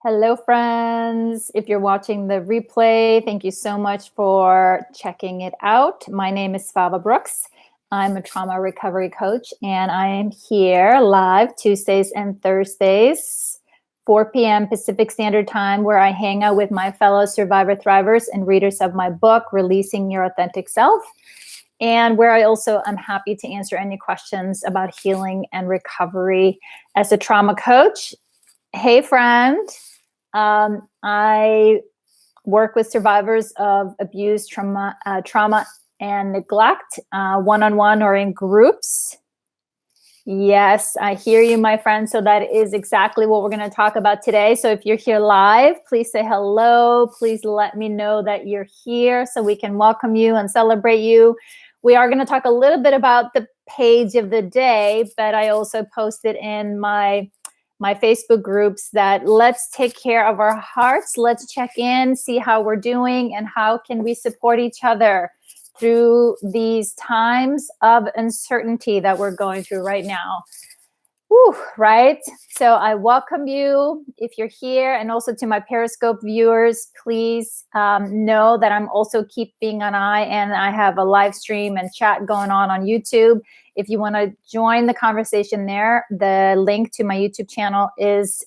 Hello, friends. If you're watching the replay, thank you so much for checking it out. My name is Svava Brooks. I'm a trauma recovery coach, and I am here live Tuesdays and Thursdays, 4 p.m. Pacific Standard Time, where I hang out with my fellow survivor thrivers and readers of my book, Releasing Your Authentic Self, and where I also am happy to answer any questions about healing and recovery as a trauma coach. Hey, friend. I work with survivors of abuse, trauma, and neglect, one-on-one or in groups. Yes, I hear you, my friend. So that is exactly what we're going to talk about today. So if you're here live, please say hello. Please let me know that you're here so we can welcome you and celebrate you. We are going to talk a little bit about the page of the day, but I also posted in my Facebook groups that let's take care of our hearts. Let's check in, see how we're doing, and how can we support each other through these times of uncertainty that we're going through right now. Whew, right? So I welcome you if you're here, and also to my Periscope viewers, please know that I'm also keeping an eye, and I have a live stream and chat going on YouTube. If you want to join the conversation there, the link to my YouTube channel is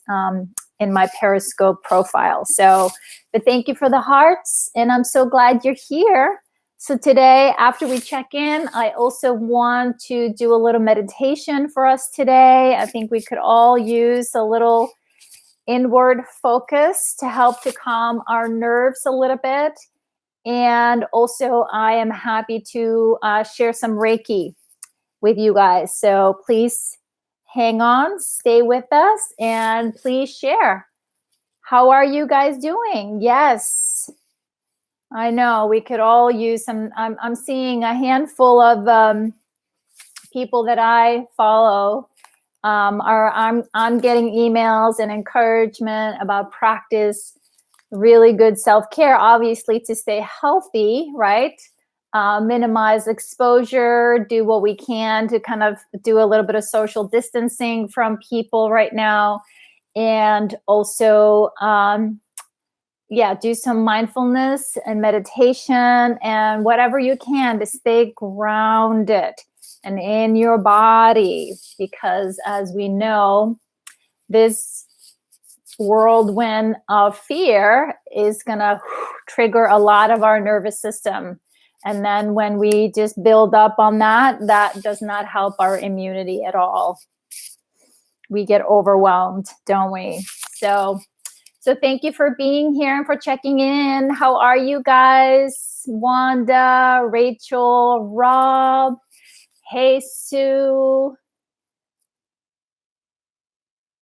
in my Periscope profile. So, but thank you for the hearts, and I'm so glad you're here. So today, after we check in, I also want to do a little meditation for us today. I think we could all use a little inward focus to help to calm our nerves a little bit. And also, I am happy to share some Reiki with you guys. So please hang on, stay with us, and please share. How are you guys doing? Yes. I know we could all use some. I'm seeing a handful of people that I follow. I'm getting emails and encouragement about practice really good self-care, obviously, to stay healthy, right? Minimize exposure, do what we can to kind of do a little bit of social distancing from people right now, and also do some mindfulness and meditation and whatever you can to stay grounded and in your body, because as we know, this whirlwind of fear is going to trigger a lot of our nervous system. And then when we just build up on that, that does not help our immunity at all. We get overwhelmed, don't we? So thank you for being here and for checking in. How are you guys? Wanda, Rachel, Rob, hey, Sue.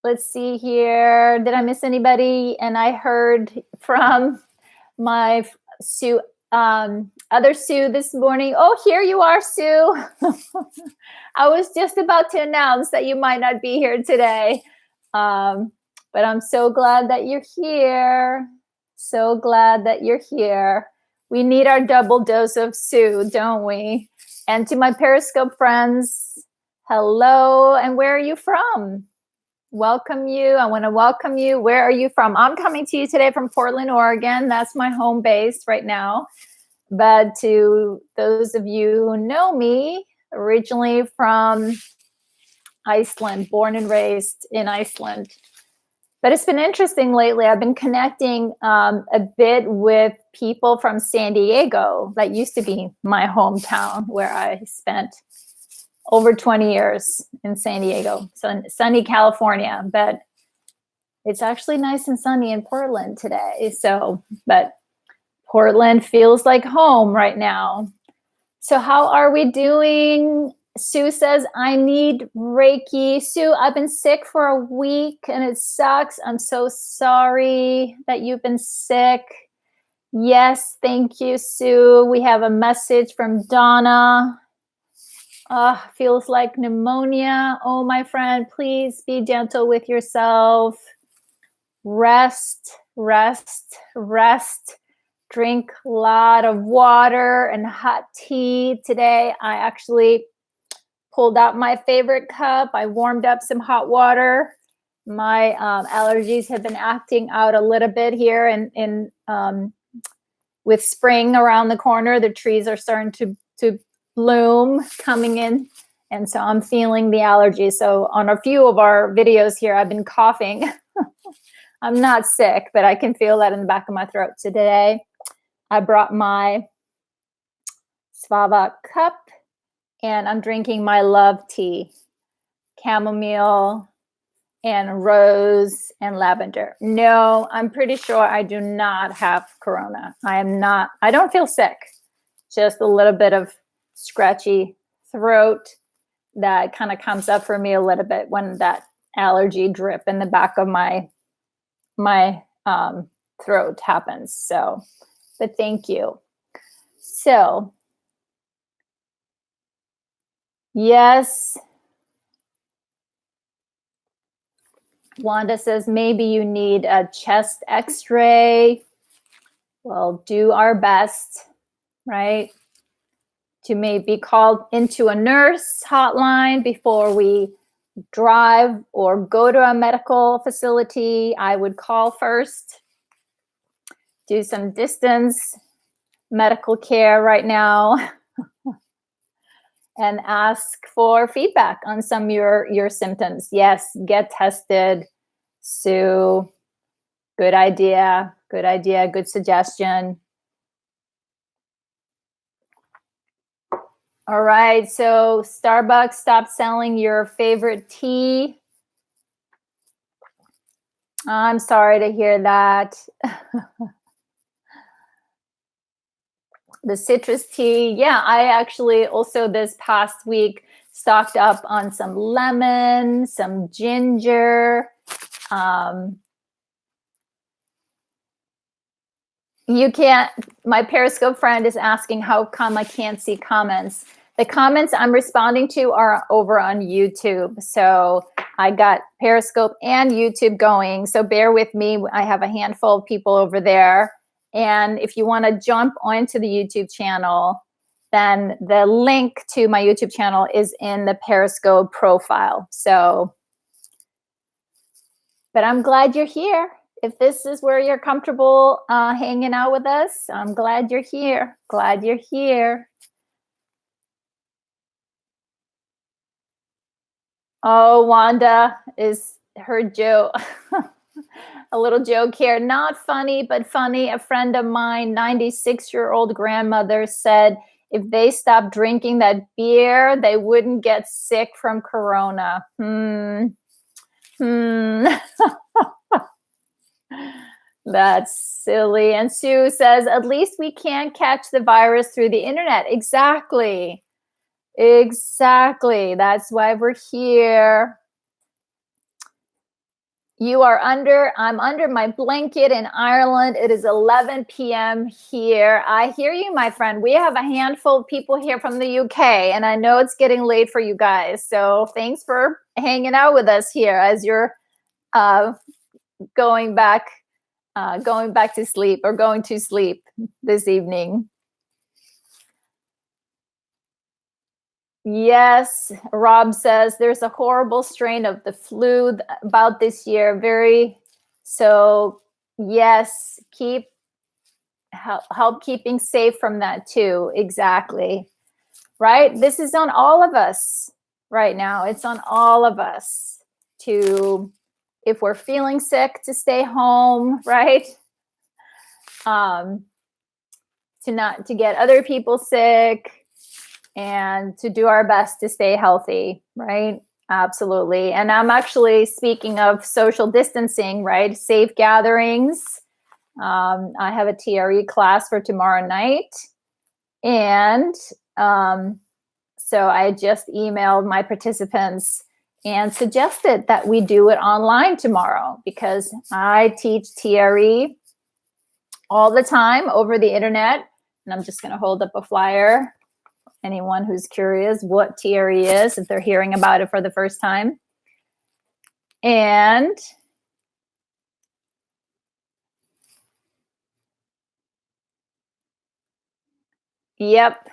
Let's see here. Did I miss anybody? And I heard from my Sue, other Sue this morning. Oh, here you are, Sue. I was just about to announce that you might not be here today. But I'm so glad that you're here. So glad that you're here. We need our double dose of Sue, don't we? And to my Periscope friends, hello. And where are you from? Welcome you. I want to welcome you. Where are you from? I'm coming to you today from Portland, Oregon. That's my home base right now. But to those of you who know me, originally from Iceland, born and raised in Iceland. But it's been interesting lately. I've been connecting a bit with people from San Diego. That used to be my hometown, where I spent over 20 years in San Diego, sunny California. But it's actually nice and sunny in Portland today. But Portland feels like home right now. So how are we doing? Sue says, I need Reiki. Sue, I've been sick for a week and it sucks. I'm so sorry that you've been sick. Yes, thank you, Sue. We have a message from Donna. Feels like pneumonia. Oh, my friend, please be gentle with yourself. Rest, rest, rest. Drink a lot of water and hot tea today. I actually pulled out my favorite cup. I warmed up some hot water My allergies have been acting out a little bit here, and with spring around the corner, the trees are starting to bloom, coming in, and so I'm feeling the allergies. So on a few of our videos here, I've been coughing. I'm not sick, but I can feel that in the back of my throat. So today, I brought my Svava cup, and I'm drinking my love tea, chamomile and rose and lavender. No, I'm pretty sure I do not have corona. I don't feel sick, just a little bit of scratchy throat that kind of comes up for me a little bit when that allergy drip in the back of my throat happens. So, but thank you. So, yes. Wanda says maybe you need a chest x-ray. We'll do our best, right? To maybe call into a nurse hotline before we drive or go to a medical facility. I would call first, do some distance medical care right now, and ask for feedback on some of your symptoms. Yes, get tested, Sue. Good idea, good suggestion. All right, so Starbucks, stop selling your favorite tea. I'm sorry to hear that. The citrus tea, yeah, I actually also this past week stocked up on some lemon, some ginger. You can't, my Periscope friend is asking how come I can't see comments. The comments I'm responding to are over on YouTube. So I got Periscope and YouTube going. So bear with me. I have a handful of people over there. And if you want to jump onto the YouTube channel, then the link to my YouTube channel is in the Periscope profile. So, but I'm glad you're here. If this is where you're comfortable hanging out with us, I'm glad you're here. Glad you're here. Oh, Wanda is her joke. A little joke here. Not funny, but funny. A friend of mine, 96-year-old grandmother, said if they stopped drinking that beer, they wouldn't get sick from corona. That's silly. And Sue says, at least we can't catch the virus through the internet. Exactly. Exactly. That's why we're here. I'm under my blanket in Ireland. It is 11 p.m. here. I hear you, my friend. We have a handful of people here from the UK, and I know it's getting late for you guys. So thanks for hanging out with us here as you're going back to sleep or going to sleep this evening. Yes, Rob says there's a horrible strain of the flu about this year. So yes, help keeping safe from that too. Exactly. Right? This is on all of us right now. It's on all of us to, if we're feeling sick, to stay home, right? To get other people sick, and to do our best to stay healthy, right? Absolutely. And I'm actually, speaking of social distancing, right? Safe gatherings. I have a TRE class for tomorrow night. And so I just emailed my participants and suggested that we do it online tomorrow, because I teach TRE all the time over the internet. And I'm just going to hold up a flyer. Anyone who's curious what TRE is, if they're hearing about it for the first time. And yep.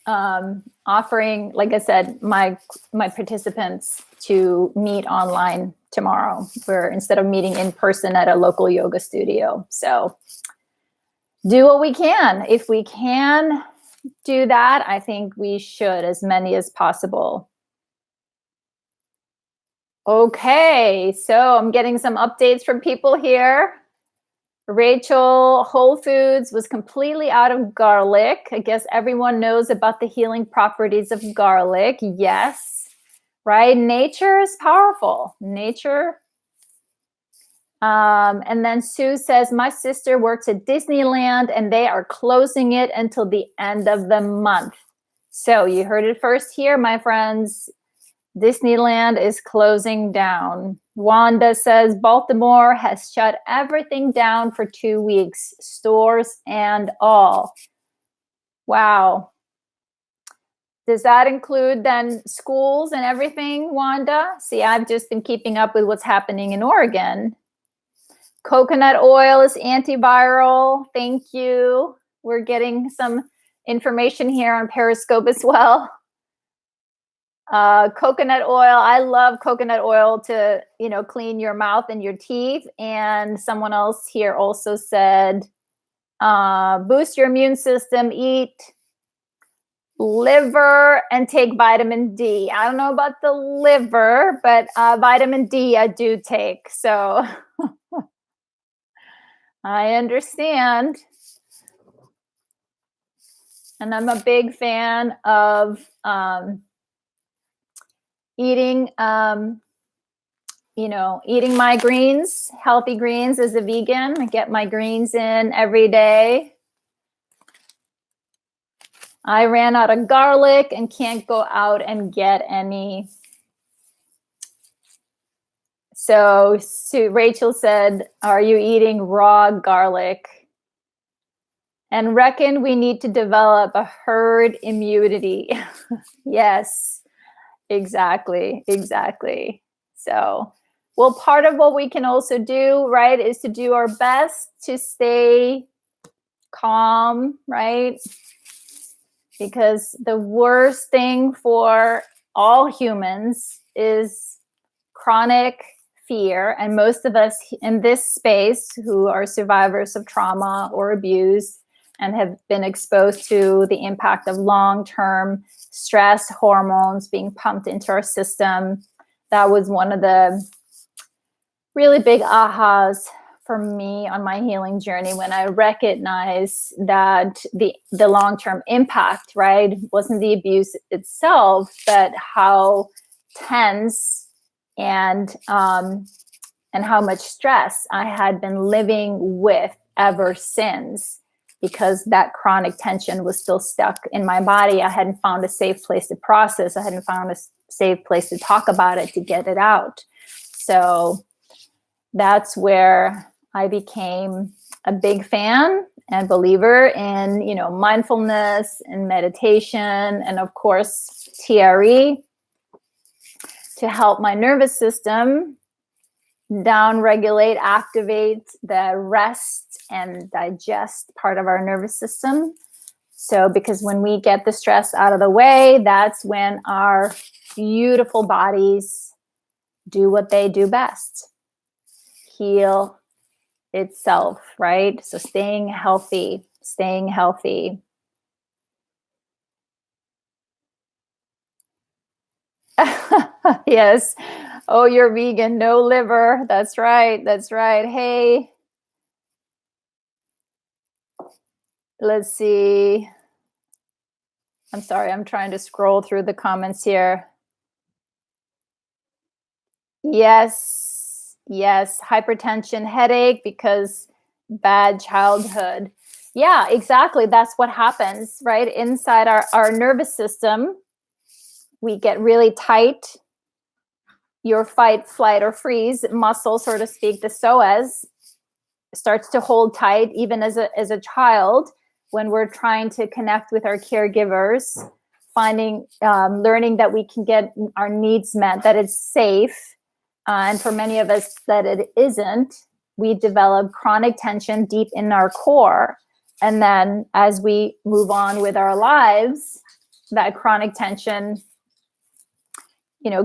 offering, like I said, my participants to meet online tomorrow, where instead of meeting in person at a local yoga studio. So do what we can. If we can do that, I think we should, as many as possible. Okay, so I'm getting some updates from people here. Rachel, Whole Foods was completely out of garlic. I guess everyone knows about the healing properties of garlic. Yes, right? Nature is powerful. Nature. And then Sue says, my sister works at Disneyland and they are closing it until the end of the month. So you heard it first here, my friends. Disneyland is closing down. Wanda says Baltimore has shut everything down for 2 weeks, stores and all. Wow. Does that include then schools and everything, Wanda? See, I've just been keeping up with what's happening in Oregon. Coconut oil is antiviral. Thank you. We're getting some information here on Periscope as well. Coconut oil. I love coconut oil to, clean your mouth and your teeth. And someone else here also said, boost your immune system, eat liver and take vitamin D. I don't know about the liver, but vitamin D I do take. So I understand. And I'm a big fan of eating my greens, healthy greens as a vegan. I get my greens in every day. I ran out of garlic and can't go out and get any. So Rachel said, are you eating raw garlic? And reckon we need to develop a herd immunity. Yes, exactly. So, well, part of what we can also do, right, is to do our best to stay calm, right? Because the worst thing for all humans is chronic fear. And most of us in this space who are survivors of trauma or abuse and have been exposed to the impact of long-term stress hormones being pumped into our system, that was one of the really big ahas for me on my healing journey when I recognized that the long-term impact, right, wasn't the abuse itself, but how tense and how much stress I had been living with ever since, because that chronic tension was still stuck in my body. I hadn't found a safe place to process. I hadn't found a safe place to talk about it, to get it out. So that's where I became a big fan and believer in, mindfulness and meditation, and of course, TRE, to help my nervous system down-regulate, activate the rest and digest part of our nervous system. So because when we get the stress out of the way, that's when our beautiful bodies do what they do best: heal itself, right? So staying healthy. Yes. Oh, you're vegan, no liver. That's right. Hey, let's see. I'm sorry, I'm trying to scroll through the comments here. Yes, hypertension, headache because bad childhood. Yeah, exactly. That's what happens, right? Inside our nervous system, we get really tight. Your fight, flight, or freeze muscle, so to speak, the psoas, starts to hold tight even as a child when we're trying to connect with our caregivers, learning that we can get our needs met, that it's safe. And for many of us that it isn't, we develop chronic tension deep in our core. And then as we move on with our lives, that chronic tension,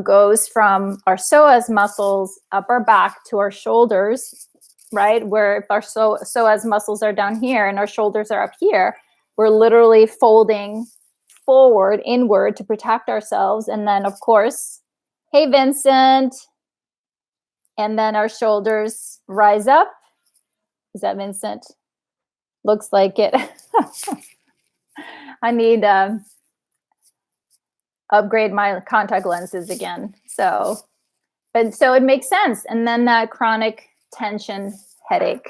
goes from our psoas muscles up our back to our shoulders, right? Where if our psoas muscles are down here and our shoulders are up here, we're literally folding forward, inward to protect ourselves. And then, of course, hey, Vincent. And then our shoulders rise up. Is that Vincent? Looks like it. I need upgrade my contact lenses again. So it makes sense. And then that chronic tension headache.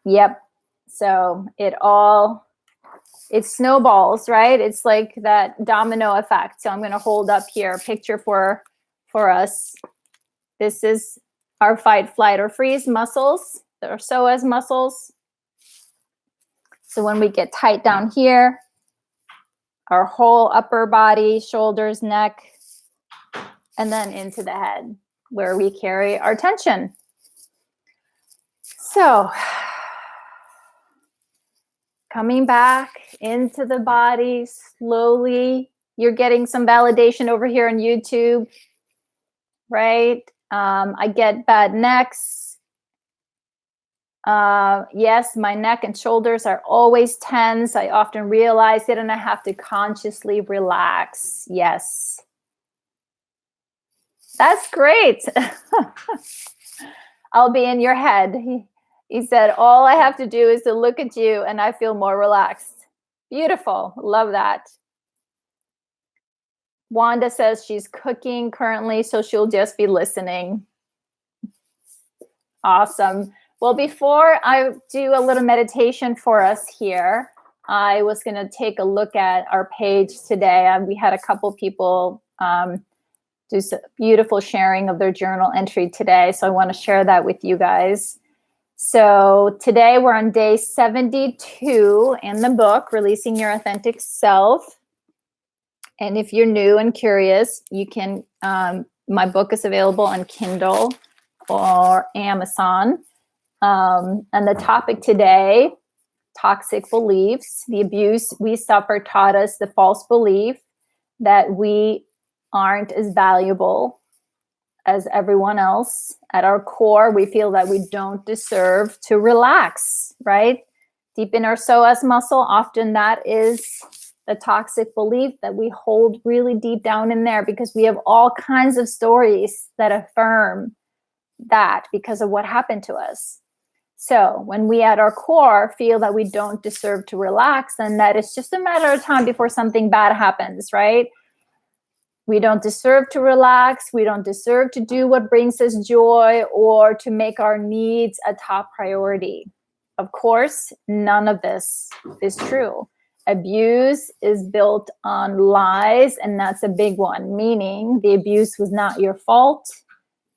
Yep. So it snowballs, right? It's like that domino effect. So I'm going to hold up here a picture for us. This is our fight, flight, or freeze muscles. Our psoas muscles. So when we get tight down here, our whole upper body, shoulders, neck, and then into the head where we carry our tension. So coming back into the body slowly. You're getting some validation over here on YouTube, right? I get bad necks. Yes, my neck and shoulders are always tense. I often realize it and I have to consciously relax. Yes. That's great. I'll be in your head. He said, all I have to do is to look at you and I feel more relaxed. Beautiful. Love that. Wanda says she's cooking currently, so she'll just be listening. Awesome. Well, before I do a little meditation for us here, I was going to take a look at our page today. We had a couple people do some beautiful sharing of their journal entry today, so I want to share that with you guys. So today we're on day 72 in the book, Releasing Your Authentic Self. And if you're new and curious, you can, my book is available on Kindle or Amazon. And the topic today, toxic beliefs. The abuse we suffer taught us the false belief that we aren't as valuable as everyone else. At our core, we feel that we don't deserve to relax, right? Deep in our psoas muscle, often that is the toxic belief that we hold really deep down in there because we have all kinds of stories that affirm that because of what happened to us. So when we at our core feel that we don't deserve to relax, then that it's just a matter of time before something bad happens, right? We don't deserve to relax. We don't deserve to do what brings us joy or to make our needs a top priority. Of course, none of this is true. Abuse is built on lies, and that's a big one, meaning the abuse was not your fault,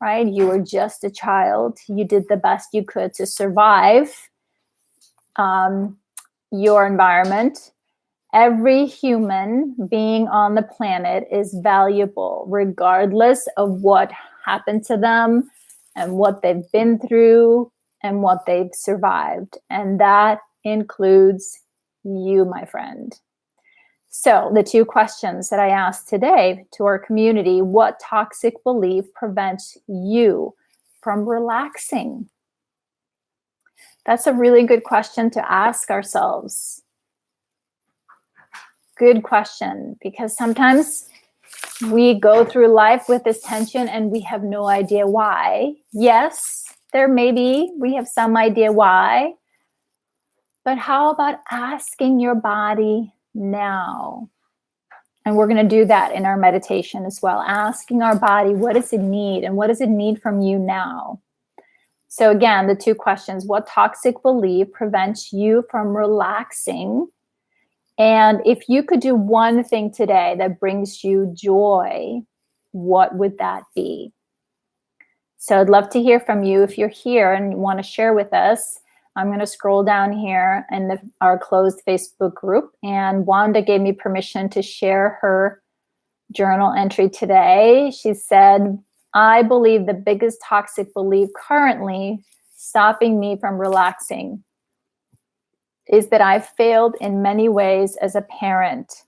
right? You were just a child. You did the best you could to survive your environment. Every human being on the planet is valuable, regardless of what happened to them and what they've been through and what they've survived. And that includes you, my friend. So the two questions that I asked today to our community: what toxic belief prevents you from relaxing? That's a really good question to ask ourselves. Good question, because sometimes we go through life with this tension and we have no idea why. Yes, we have some idea why, but how about asking your body now? And we're going to do that in our meditation as well. Asking our body, what does it need? And what does it need from you now? So again, the two questions: what toxic belief prevents you from relaxing? And if you could do one thing today that brings you joy, what would that be? So I'd love to hear from you. If you're here and you want to share with us, I'm going to scroll down here in our closed Facebook group. And Wanda gave me permission to share her journal entry today. She said, I believe the biggest toxic belief currently stopping me from relaxing is that I failed in many ways as a parent.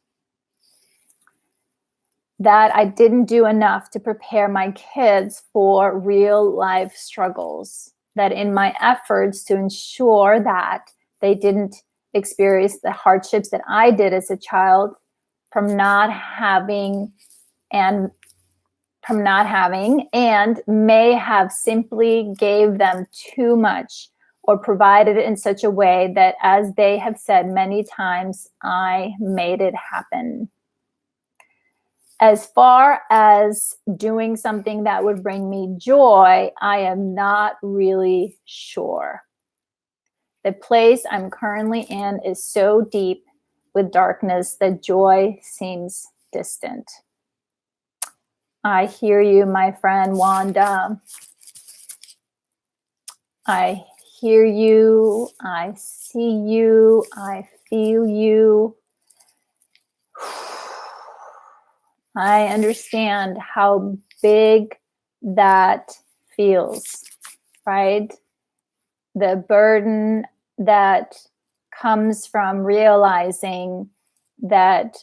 that I didn't do enough to prepare my kids for real life struggles, that in my efforts to ensure that they didn't experience the hardships that I did as a child from not having and may have simply gave them too much or provided it in such a way that, as they have said many times, I made it happen. As far as doing something that would bring me joy, I am not really sure. The place I'm currently in is so deep with darkness that joy seems distant. I hear you, my friend Wanda. I hear you. I see you. I feel you. I understand how big that feels, right? The burden that comes from realizing that,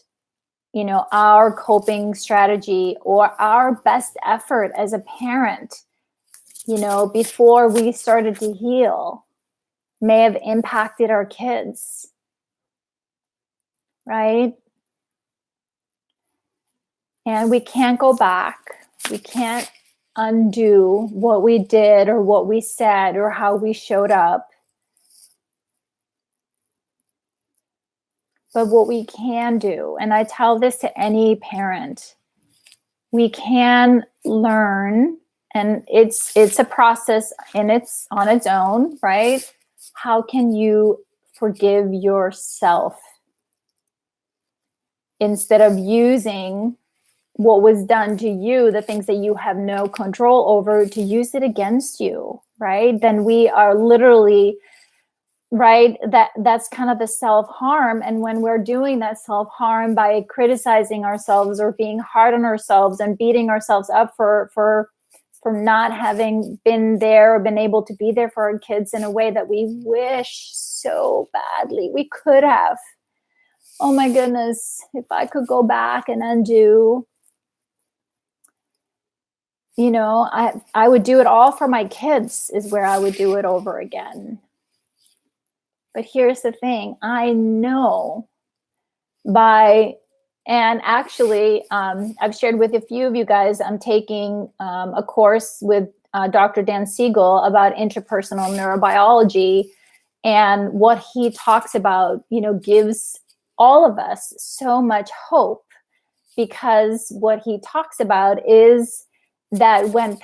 you know, our coping strategy or our best effort as a parent, you know, before we started to heal may have impacted our kids, right? And we can't go back. We can't undo what we did or what we said or how we showed up. But what we can do, and I tell this to any parent, we can learn, and it's a process and it's on its own, right? How can you forgive yourself instead of using what was done to you, the things that you have no control over, to use it against you, right? Then we are literally, right, that's kind of the self-harm. And when we're doing that self-harm by criticizing ourselves or being hard on ourselves and beating ourselves up for not having been there or been able to be there for our kids in a way that we wish so badly we could have. Oh my goodness, if I could go back and undo, you know, I would do it all for my kids, is where I would do it over again. But here's the thing, I know and actually, I've shared with a few of you guys, I'm taking a course with Dr. Dan Siegel about interpersonal neurobiology, and what he talks about, you know, gives all of us so much hope, because what he talks about is that when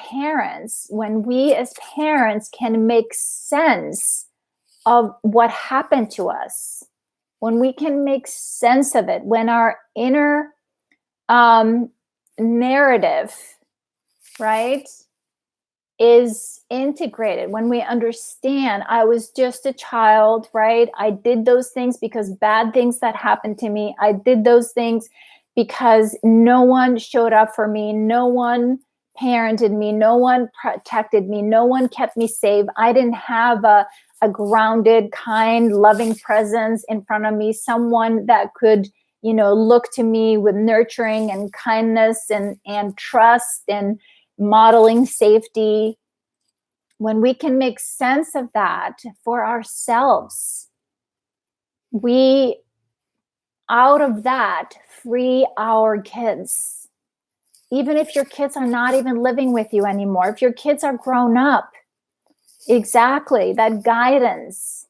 we as parents can make sense of what happened to us, when we can make sense of it, when our inner narrative, right, is integrated, when we understand I was just a child, right? I did those things because bad things that happened to me. I did those things because no one showed up for me. No one parented me. No one protected me. No one kept me safe. I didn't have a grounded, kind, loving presence in front of me, someone that could, you know, look to me with nurturing and kindness and trust and modeling safety. When we can make sense of that for ourselves, we, out of that, free our kids. Even if your kids are not even living with you anymore, if your kids are grown up, exactly, that guidance.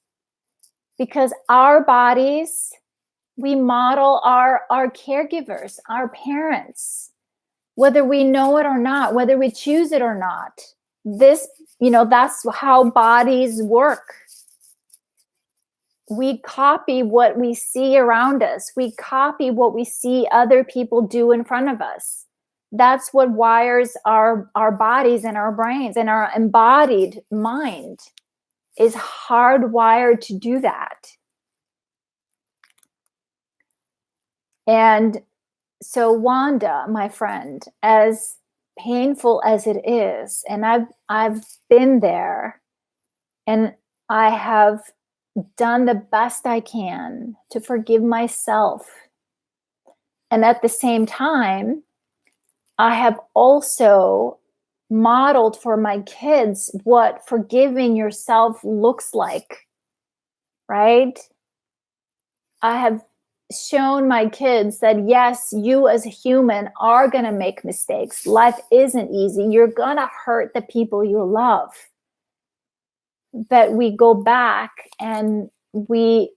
Because our bodies, we model our caregivers, our parents, whether we know it or not, whether we choose it or not. This, you know, that's how bodies work. We copy what we see around us. We copy what we see other people do in front of us. That's what wires our bodies and our brains, and our embodied mind is hardwired to do that. And so, Wanda, my friend, as painful as it is, and I've been there, and I have done the best I can to forgive myself. And at the same time, I have also modeled for my kids what forgiving yourself looks like, right? I have shown my kids that yes, you as a human are going to make mistakes. Life isn't easy. You're going to hurt the people you love. But we go back and we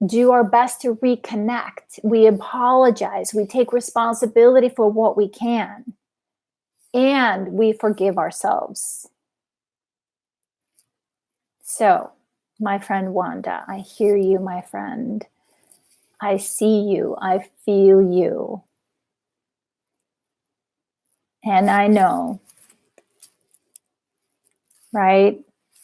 do our best to reconnect. We apologize. We take responsibility for what we can. And we forgive ourselves. So, my friend Wanda, I hear you, my friend. I see you. I feel you. And I know, right?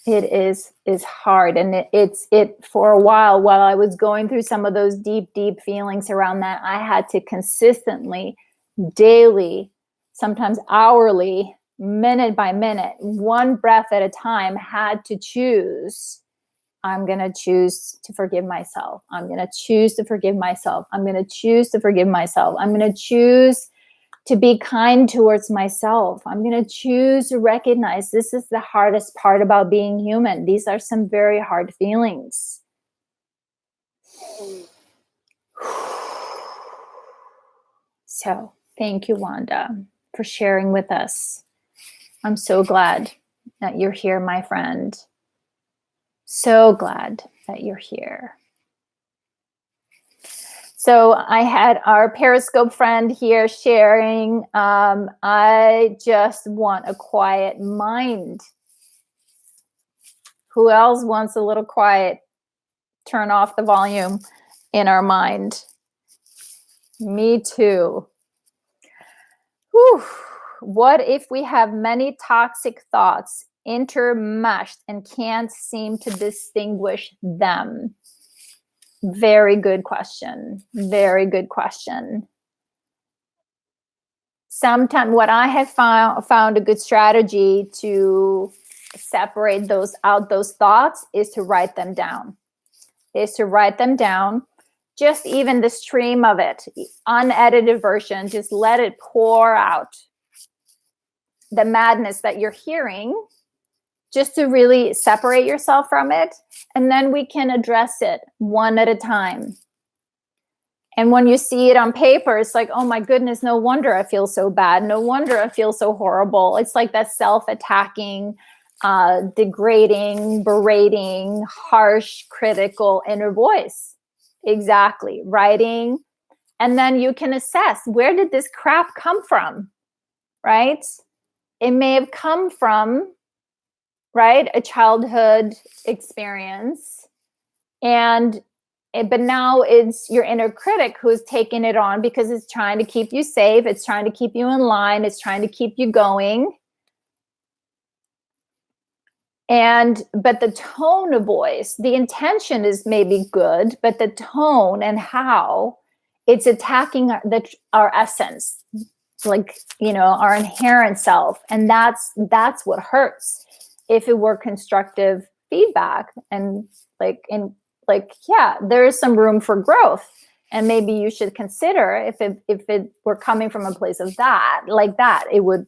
It is hard. And it's for a while I was going through some of those deep feelings around that, I had to consistently, daily, sometimes hourly, minute by minute, one breath at a time, had to choose. I'm going to choose to forgive myself. I'm going to choose to forgive myself. I'm going to choose to forgive myself. I'm going to choose to be kind towards myself. I'm going to choose to recognize this is the hardest part about being human. These are some very hard feelings. So, thank you, Wanda, for sharing with us. I'm so glad that you're here, my friend. So glad that you're here. So I had our Periscope friend here sharing, I just want a quiet mind. Who else wants a little quiet? Turn off the volume in our mind. Me too. Whew. What if we have many toxic thoughts intermeshed and can't seem to distinguish them? Very good question. Very good question. Sometimes what I have found a good strategy to separate those thoughts is to write them down. Just even the stream of it, unedited version, just let it pour out. The madness that you're hearing, just to really separate yourself from it. And then we can address it one at a time. And when you see it on paper, it's like, oh my goodness, no wonder I feel so bad. No wonder I feel so horrible. It's like that self-attacking, degrading, berating, harsh, critical inner voice. Exactly. Writing. And then you can assess, where did this crap come from? Right? It may have come from, right, a childhood experience. But now it's your inner critic who's taking it on because it's trying to keep you safe. It's trying to keep you in line. It's trying to keep you going. But the tone of voice, the intention is maybe good, but the tone and how it's attacking our essence, like, our inherent self. And that's what hurts. If it were constructive feedback and yeah, there is some room for growth. And maybe you should consider if it were coming from a place of that, it would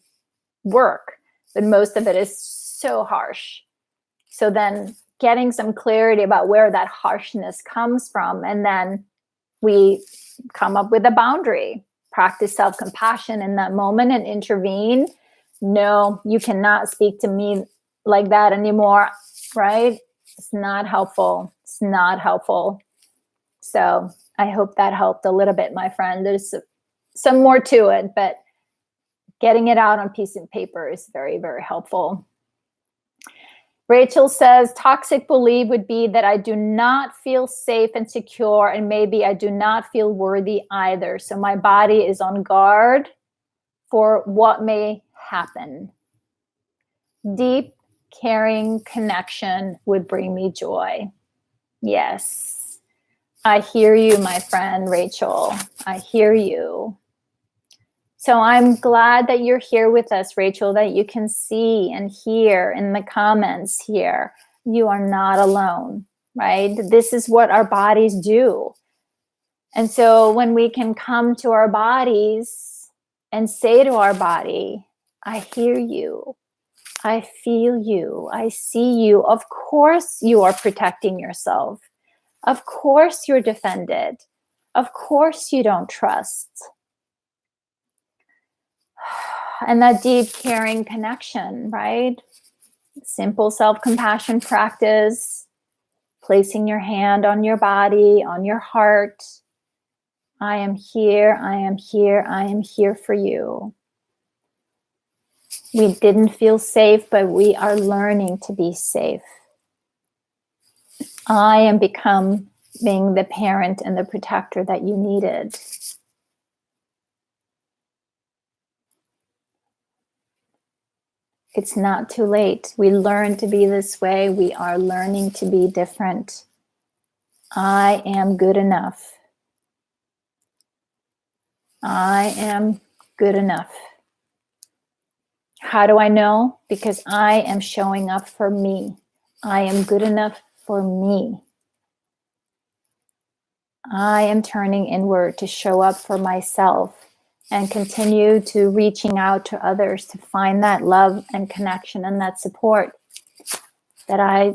work. But most of it is so harsh. So then getting some clarity about where that harshness comes from, and then we come up with a boundary, practice self-compassion in that moment and intervene. No, you cannot speak to me like that anymore, right? It's not helpful. It's not helpful. So I hope that helped a little bit, my friend. There's some more to it, but getting it out on piece of paper is very, very helpful. Rachel says, toxic belief would be that I do not feel safe and secure, and maybe I do not feel worthy either. So my body is on guard for what may happen. Deep, caring connection would bring me joy. Yes. I hear you, my friend, Rachel. I hear you. So I'm glad that you're here with us, Rachel, that you can see and hear in the comments here. You are not alone, right? This is what our bodies do. And so when we can come to our bodies and say to our body, I hear you, I feel you, I see you. Of course you are protecting yourself. Of course you're defended. Of course you don't trust. And that deep, caring connection, right? Simple self-compassion practice, placing your hand on your body, on your heart. I am here, I am here, I am here for you. We didn't feel safe, but we are learning to be safe. I am becoming the parent and the protector that you needed. It's not too late. We learn to be this way. We are learning to be different. I am good enough. I am good enough. How do I know? Because I am showing up for me. I am good enough for me. I am turning inward to show up for myself and continue to reaching out to others to find that love and connection and that support that I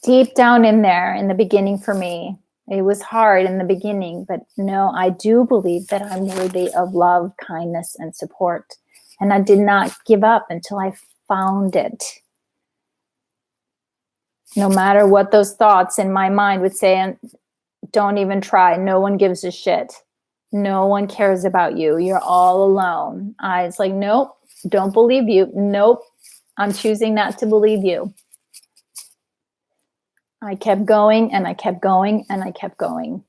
deep down in there in the beginning for me. It was hard in the beginning, but no, I do believe that I'm worthy of love, kindness, and support. And I did not give up until I found it. No matter what those thoughts in my mind would say, and don't even try. No one gives a shit. No one cares about you. You're all alone. I was like, nope, don't believe you. Nope, I'm choosing not to believe you. I kept going and I kept going and I kept going.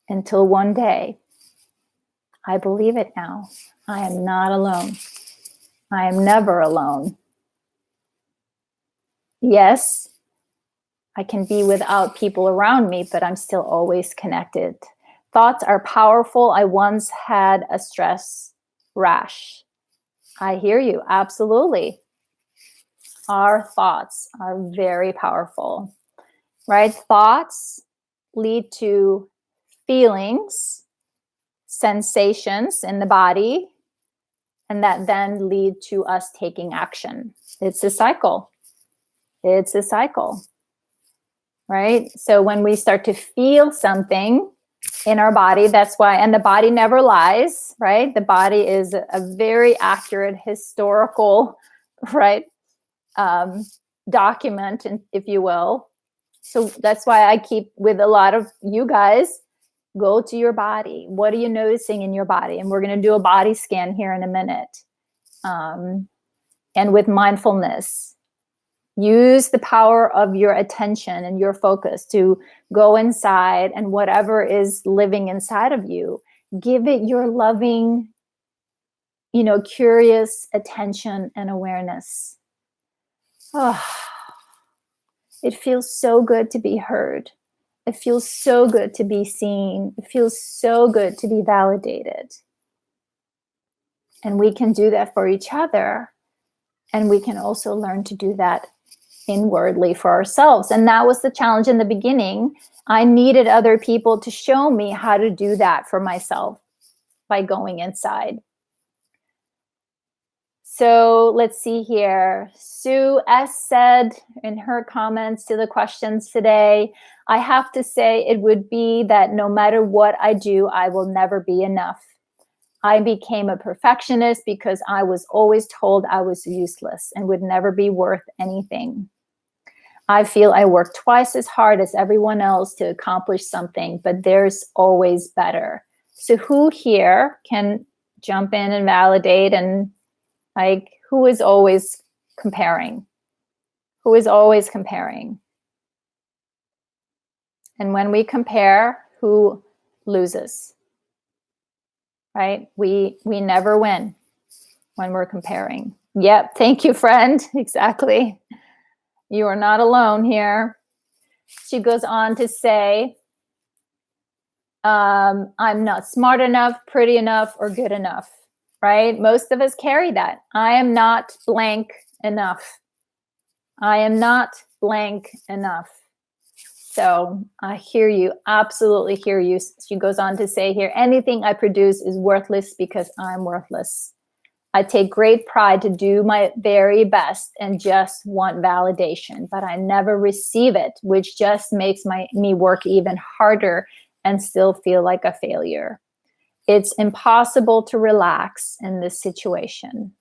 Until one day, I believe it now. I am not alone. I am never alone. Yes, I can be without people around me, but I'm still always connected. Thoughts are powerful. I once had a stress rash. I hear you. Absolutely. Our thoughts are very powerful, right? Thoughts lead to feelings, sensations in the body, and that then lead to us taking action. It's a cycle. It's a cycle, right? So when we start to feel something in our body, that's why, and the body never lies, right? The body is a very accurate historical, right, document, if you will. So that's why I keep with a lot of you guys, go to your body. What are you noticing in your body? And we're going to do a body scan here in a minute. And with mindfulness, use the power of your attention and your focus to go inside, and whatever is living inside of you, give it your loving, curious attention and awareness. Oh, it feels so good to be heard. It feels so good to be seen. It feels so good to be validated. And we can do that for each other. And we can also learn to do that inwardly for ourselves. And that was the challenge in the beginning. I needed other people to show me how to do that for myself by going inside. So let's see here. Sue S. said in her comments to the questions today, I have to say it would be that no matter what I do, I will never be enough. I became a perfectionist because I was always told I was useless and would never be worth anything. I feel I work twice as hard as everyone else to accomplish something, but there's always better. So who here can jump in and validate, and who is always comparing? Who is always comparing? And when we compare, who loses? Right? We never win when we're comparing. Yep. Thank you, friend. Exactly. You are not alone here. She goes on to say, I'm not smart enough, pretty enough, or good enough, right? Most of us carry that. I am not blank enough. I am not blank enough. So I hear you, absolutely hear you. She goes on to say here, anything I produce is worthless because I'm worthless. I take great pride to do my very best and just want validation, but I never receive it, which just makes me work even harder and still feel like a failure. It's impossible to relax in this situation.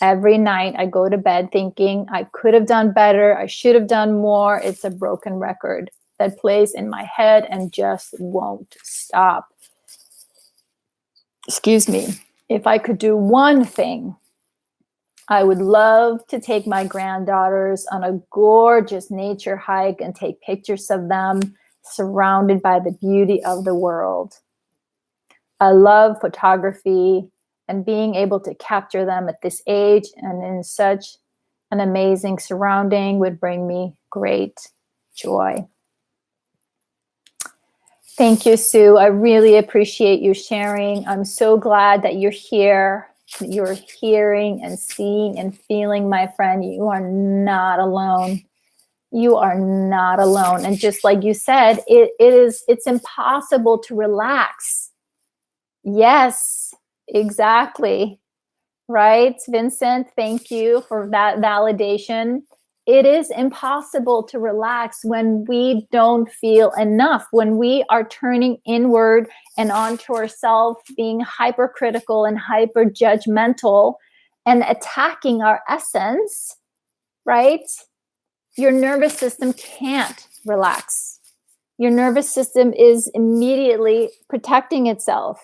Every night I go to bed thinking I could have done better, I should have done more. It's a broken record that plays in my head and just won't stop. Excuse me. If I could do one thing, I would love to take my granddaughters on a gorgeous nature hike and take pictures of them surrounded by the beauty of the world. I love photography, and being able to capture them at this age and in such an amazing surrounding would bring me great joy. Thank you, Sue. I really appreciate you sharing. I'm so glad that you're here. You're hearing and seeing and feeling, my friend. You are not alone. You are not alone. And just like you said, it's impossible to relax. Yes, exactly. Right, Vincent? Thank you for that validation. It is impossible to relax when we don't feel enough, when we are turning inward and onto ourselves, being hypercritical and hyper judgmental and attacking our essence, right? Your nervous system can't relax. Your nervous system is immediately protecting itself.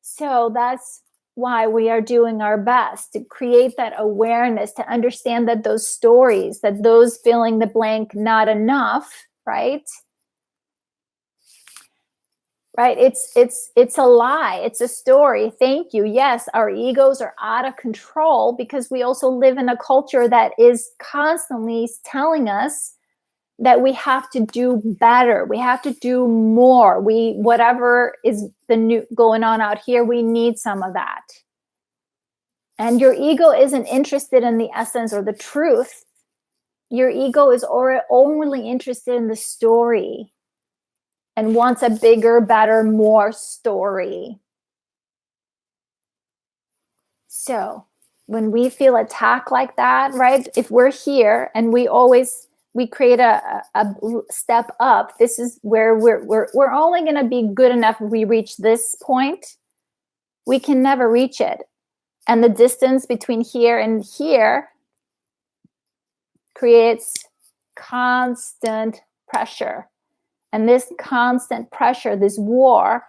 So that's why we are doing our best to create that awareness, to understand that those stories, that those filling the blank, not enough, right? Right? It's a lie. It's a story. Thank you. Yes, our egos are out of control because we also live in a culture that is constantly telling us that we have to do better. We have to do more. Whatever is the new going on out here, we need some of that. And your ego isn't interested in the essence or the truth. Your ego is only interested in the story and wants a bigger, better, more story. So when we feel attacked like that, right? If we're here and we create a step up, this is where we're only going to be good enough if we reach this point. We can never reach it. And the distance between here and here creates constant pressure. And this constant pressure, this war,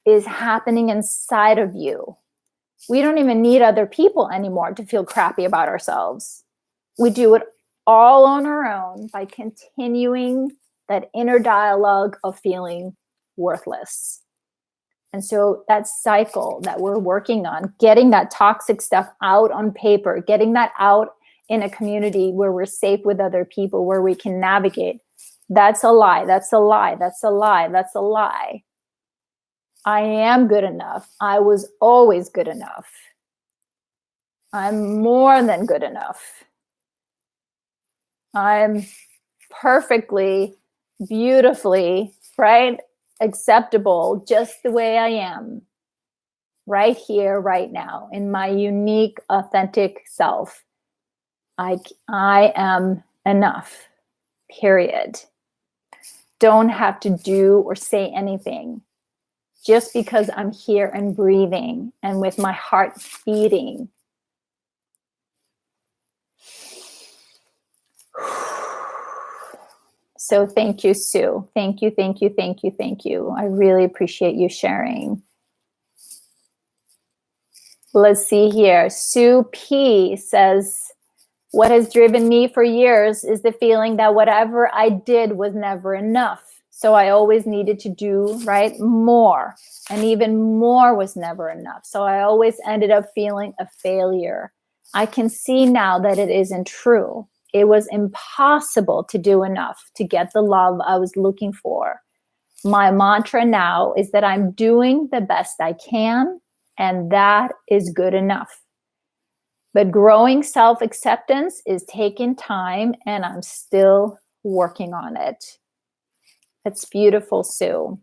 is happening inside of you. We don't even need other people anymore to feel crappy about ourselves. We do it all on our own by continuing that inner dialogue of feeling worthless. And so that cycle that we're working on, getting that toxic stuff out on paper, getting that out in a community where we're safe with other people, where we can navigate, that's a lie, that's a lie, that's a lie, that's a lie. I am good enough. I was always good enough. I'm more than good enough. I'm perfectly, beautifully, right? Acceptable just the way I am, right here, right now, in my unique, authentic self. I am enough, period. Don't have to do or say anything. Just because I'm here and breathing and with my heart beating. So thank you, Sue. Thank you, thank you, thank you, thank you. I really appreciate you sharing. Let's see here. Sue P says, what has driven me for years is the feeling that whatever I did was never enough. So I always needed to do, right, more. And even more was never enough. So I always ended up feeling a failure. I can see now that it isn't true. It was impossible to do enough to get the love I was looking for. My mantra now is that I'm doing the best I can, and that is good enough. But growing self-acceptance is taking time, and I'm still working on it. That's beautiful, Sue.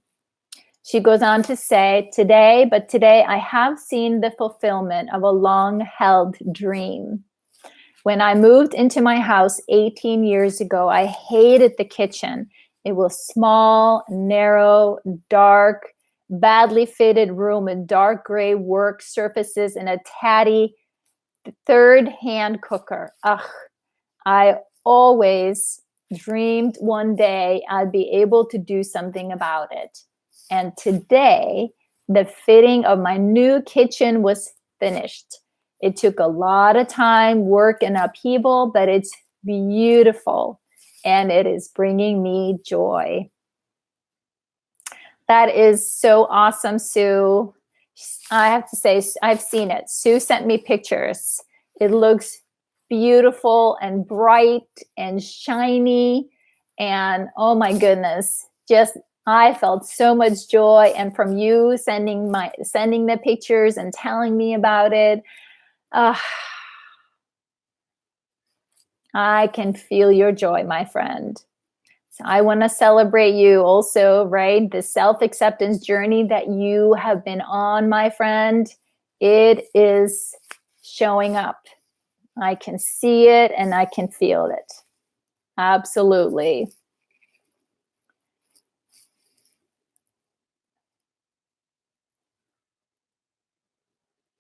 She goes on to say, today I have seen the fulfillment of a long-held dream. When I moved into my house 18 years ago, I hated the kitchen. It was small, narrow, dark, badly fitted room with dark gray work surfaces and a tatty third-hand cooker. Ugh, I always dreamed one day I'd be able to do something about it. And today, the fitting of my new kitchen was finished. It took a lot of time, work, and upheaval, but it's beautiful, and it is bringing me joy. That is so awesome, Sue. I have to say, I've seen it. Sue sent me pictures. It looks beautiful and bright and shiny, and oh my goodness, just I felt so much joy. And from you sending the pictures and telling me about it, I can feel your joy, my friend. So I want to celebrate you also, right? The self-acceptance journey that you have been on, my friend, it is showing up. I can see it and I can feel it. Absolutely.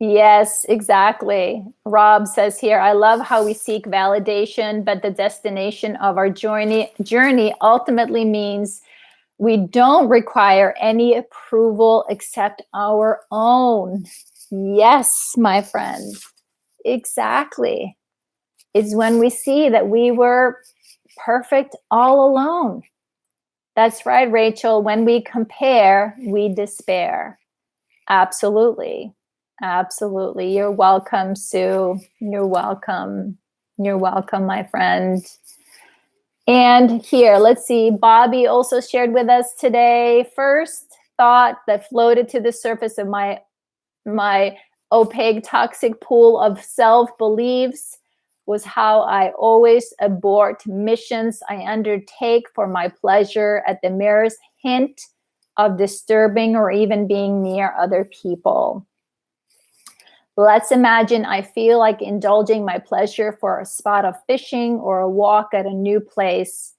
Yes, exactly. Rob says here, I love how we seek validation, but the destination of our journey ultimately means we don't require any approval except our own. Yes, my friend. Exactly. It's when we see that we were perfect all alone. That's right, Rachel. When we compare, we despair. Absolutely. Absolutely. You're welcome, Sue. You're welcome. You're welcome, my friend. And here, let's see. Bobby also shared with us today. First thought that floated to the surface of my opaque, toxic pool of self-beliefs was how I always abort missions I undertake for my pleasure at the merest hint of disturbing or even being near other people. Let's imagine I feel like indulging my pleasure for a spot of fishing or a walk at a new place.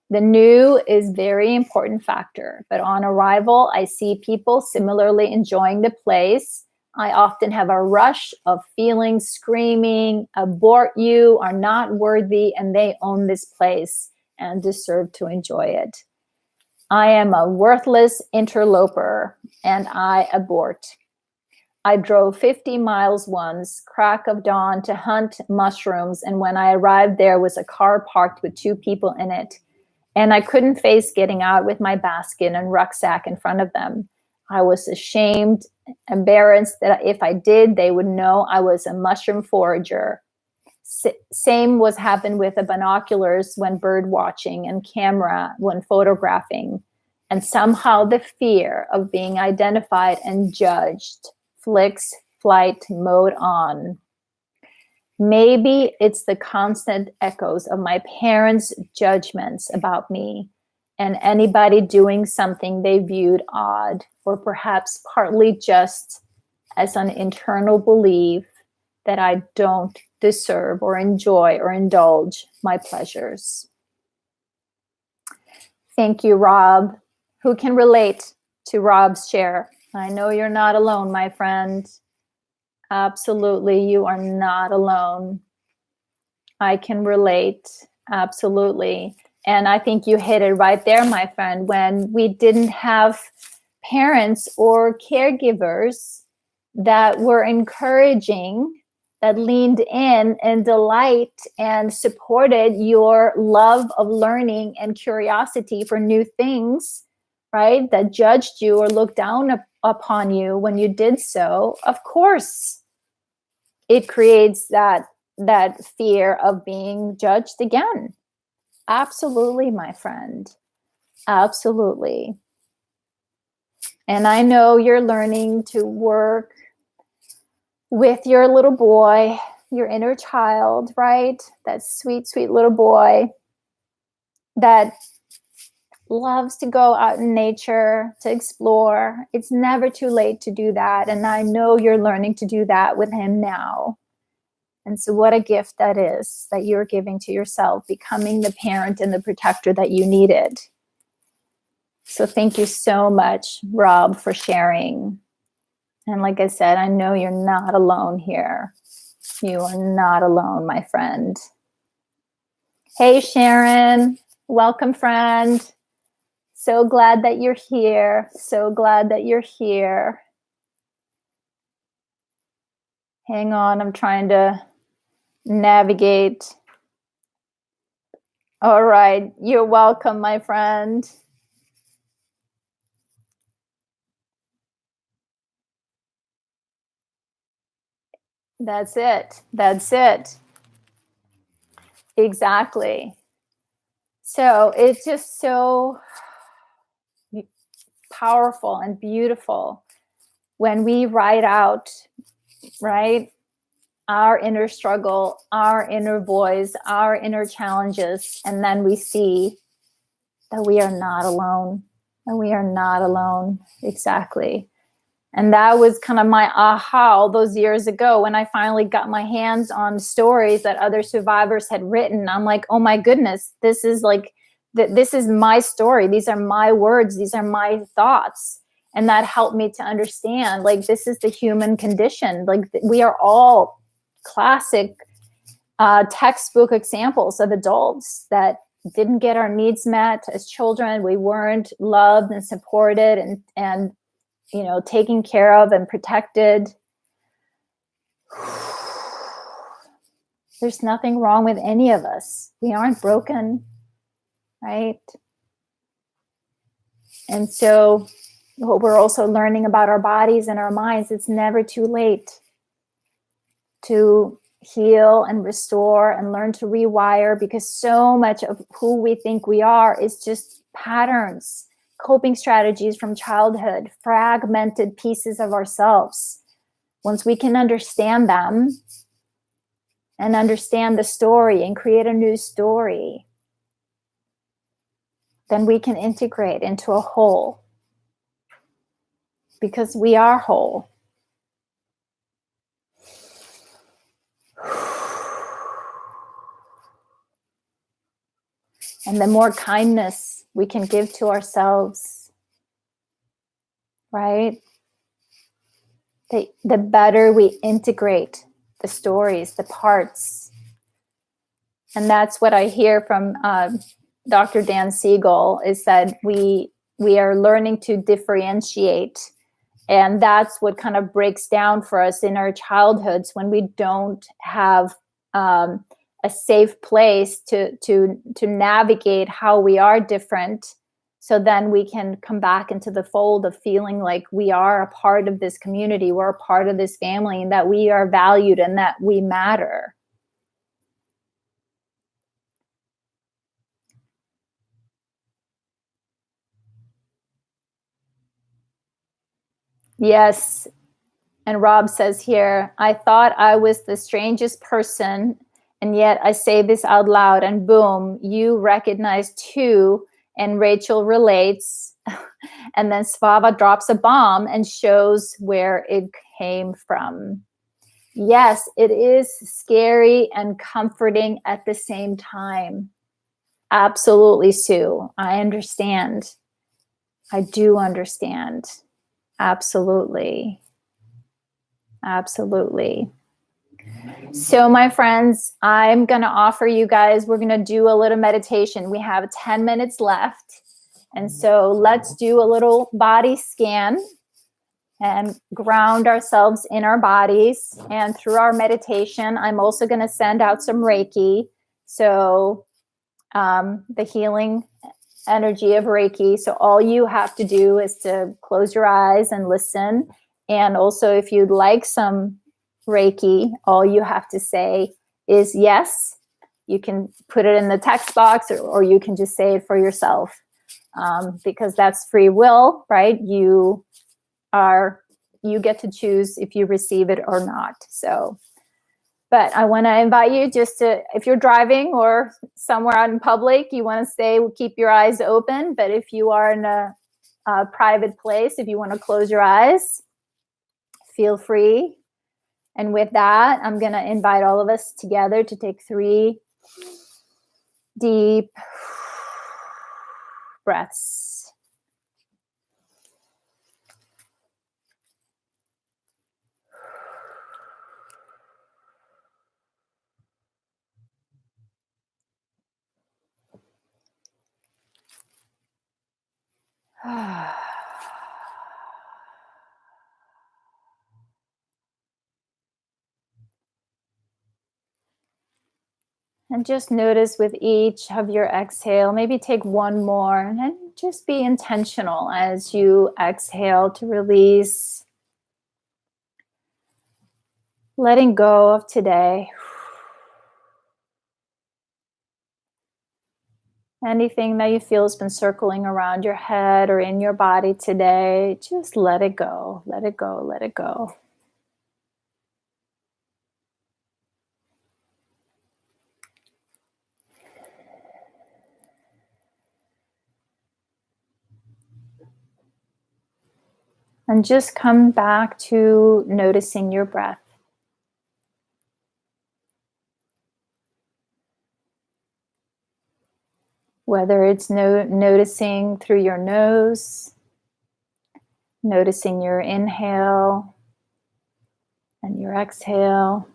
The new is a very important factor, but on arrival, I see people similarly enjoying the place. I often have a rush of feelings screaming, abort, you are not worthy, and they own this place and deserve to enjoy it. I am a worthless interloper, and I abort. I drove 50 miles once, crack of dawn, to hunt mushrooms, and when I arrived, there was a car parked with 2 people in it, and I couldn't face getting out with my basket and rucksack in front of them. I was ashamed, embarrassed that if I did, they would know I was a mushroom forager. Same was happened with the binoculars when bird watching and camera when photographing. And somehow the fear of being identified and judged flicks flight mode on. Maybe it's the constant echoes of my parents' judgments about me and anybody doing something they viewed odd, or perhaps partly just as an internal belief that I don't deserve or enjoy or indulge my pleasures. Thank you, Rob. Who can relate to Rob's share? I know you're not alone, my friend. Absolutely, you are not alone. I can relate. Absolutely. And I think you hit it right there, my friend. When we didn't have parents or caregivers that were encouraging, that leaned in and delight and supported your love of learning and curiosity for new things, right? That judged you or looked down upon you when you did so, of course, it creates that fear of being judged again. Absolutely, my friend. Absolutely. And I know you're learning to work with your little boy, your inner child, right? That sweet, sweet little boy. that loves to go out in nature, to explore. It's never too late to do that. And I know you're learning to do that with him now. And so what a gift that is that you're giving to yourself, becoming the parent and the protector that you needed. So thank you so much, Rob, for sharing. And like I said, I know you're not alone here. You are not alone, my friend. Hey, Sharon. Welcome, friend. So glad that you're here. So glad that you're here. Hang on, I'm trying to navigate. All right, you're welcome, my friend. That's it. That's it. Exactly. So it's just so powerful and beautiful when we write out, right, our inner struggle, our inner voice, our inner challenges, and then we see that we are not alone, and we are not alone. Exactly. And that was kind of my aha all those years ago when I finally got my hands on stories that other survivors had written. I'm like, oh my goodness, this is like, this is my story. These are my words. These are my thoughts. And that helped me to understand, like, this is the human condition. Like, we are all classic textbook examples of adults that didn't get our needs met as children. We weren't loved and supported and you know, taken care of and protected. There's nothing wrong with any of us. We aren't broken, right? And so what we're also learning about our bodies and our minds, it's never too late to heal and restore and learn to rewire, because so much of who we think we are is just patterns, coping strategies from childhood, fragmented pieces of ourselves. Once we can understand them and understand the story and create a new story, then we can integrate into a whole, because we are whole. And the more kindness we can give to ourselves, right? The better we integrate the stories, the parts. And that's what I hear from Dr. Dan Siegel, is that we are learning to differentiate. And that's what kind of breaks down for us in our childhoods when we don't have a safe place to navigate how we are different. So then we can come back into the fold of feeling like we are a part of this community, we're a part of this family, and that we are valued and that we matter. Yes. And Rob says here, I thought I was the strangest person, and yet I say this out loud, and boom, you recognize too. And Rachel relates. And then Svava drops a bomb and shows where it came from. Yes, it is scary and comforting at the same time. Absolutely, Sue. I understand. I do understand. Absolutely. Absolutely. So my friends, I'm going to offer you guys, we're going to do a little meditation. We have 10 minutes left. And so let's do a little body scan and ground ourselves in our bodies. And through our meditation, I'm also going to send out some Reiki. So the healing energy of Reiki. So all you have to do is to close your eyes and listen. And also, if you'd like some Reiki, all you have to say is yes. You can put it in the text box, or you can just say it for yourself, because that's free will, right? You get to choose if you receive it or not. So But I want to invite you just to, if you're driving or somewhere out in public, you want to stay, keep your eyes open. But if you are in a private place, if you want to close your eyes, feel free. And with that, I'm going to invite all of us together to take 3 deep breaths. And just notice with each of your exhale, maybe take one more and just be intentional as you exhale to release, letting go of today. Anything that you feel has been circling around your head or in your body today, just let it go, let it go, let it go. And just come back to noticing your breath. Whether it's noticing through your nose, noticing your inhale and your exhale.